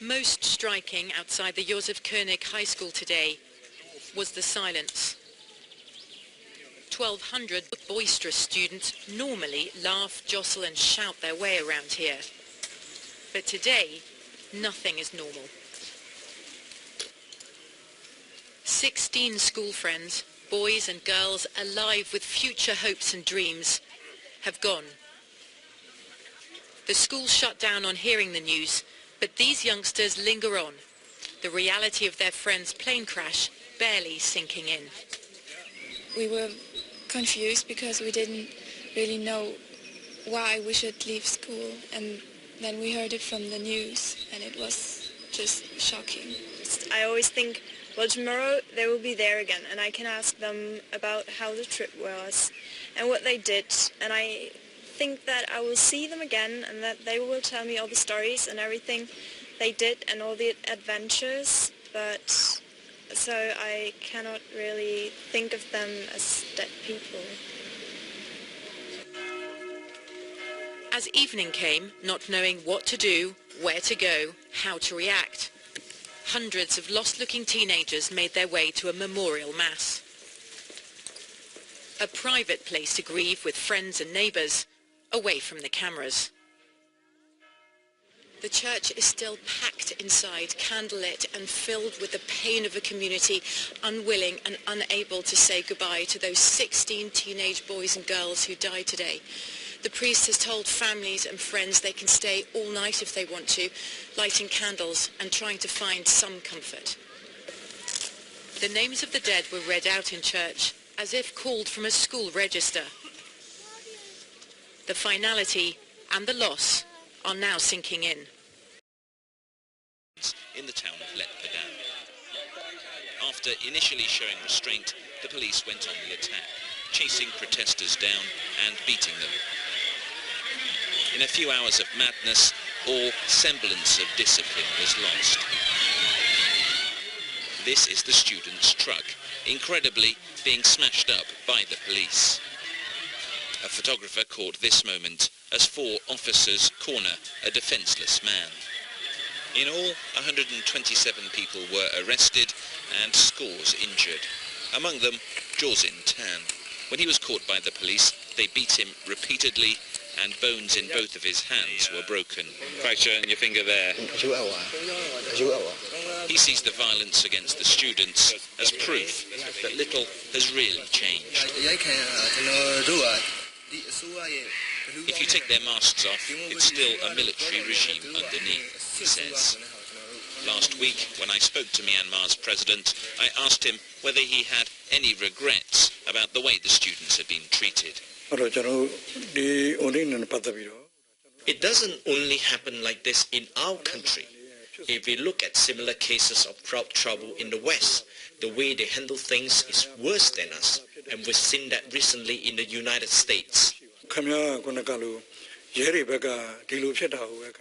Most striking outside the Josef Koenig High School today was the silence. 1,200 boisterous students normally laugh, jostle and shout their way around here. But today, nothing is normal. 16 school friends, boys and girls alive with future hopes and dreams, have gone. The school shut down on hearing the news, but these youngsters linger on, the reality of their friend's plane crash barely sinking in. We were confused because we didn't really know why we should leave school, and then we heard it from the news and it was just shocking. I always think, well, tomorrow they will be there again and I can ask them about how the trip was and what they did, and I think that I will see them again and that they will tell me all the stories and everything they did and all the adventures, but so I cannot really think of them as dead people. As evening came, not knowing what to do, where to go, how to react, hundreds of lost-looking teenagers made their way to a memorial mass. A private place to grieve with friends and neighbours, away from the cameras. The church is still packed inside, candlelit and filled with the pain of a community unwilling and unable to say goodbye to those 16 teenage boys and girls who died today. The priest has told families and friends they can stay all night if they want to, lighting candles and trying to find some comfort. The names of the dead were read out in church, as if called from a school register. The finality and the loss are now sinking in. In the town of Letpadan. After initially showing restraint, the police went on the attack, chasing protesters down and beating them. In a few hours of madness, all semblance of discipline was lost. This is the students' truck, incredibly being smashed up by the police. A photographer caught this moment as 4 officers corner a defenseless man. In all, 127 people were arrested and scores injured. Among them, Josin Tan. When he was caught by the police, they beat him repeatedly and bones in both of his hands were broken. Fracture in your finger there. He sees the violence against the students as proof that little has really changed. If you take their masks off, it's still a military regime underneath, he says. Last week, when I spoke to Myanmar's president, I asked him whether he had any regrets about the way the students had been treated. It doesn't only happen like this in our country. If we look at similar cases of crowd trouble in the West, the way they handle things is worse than us, and we've seen that recently in the United States.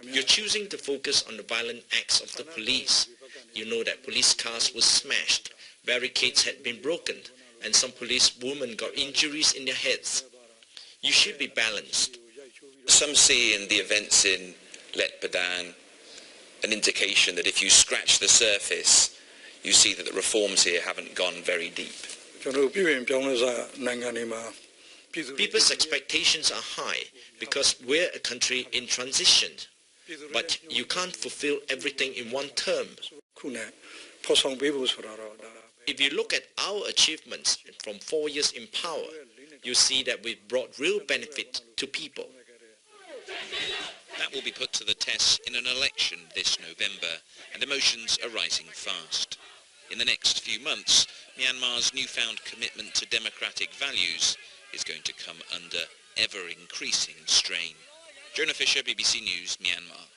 You're choosing to focus on the violent acts of the police. You know that police cars were smashed, barricades had been broken, and some police women got injuries in their heads. You should be balanced. Some see in the events in Letpadan an indication that if you scratch the surface, you see that the reforms here haven't gone very deep. People's expectations are high because we're a country in transition. But you can't fulfill everything in one term. If you look at our achievements from 4 years in power, you see that we've brought real benefit to people. That will be put to the test in an election this November, and emotions are rising fast. In the next few months, Myanmar's newfound commitment to democratic values is going to come under ever-increasing strain. Jonah Fisher, BBC News, Myanmar.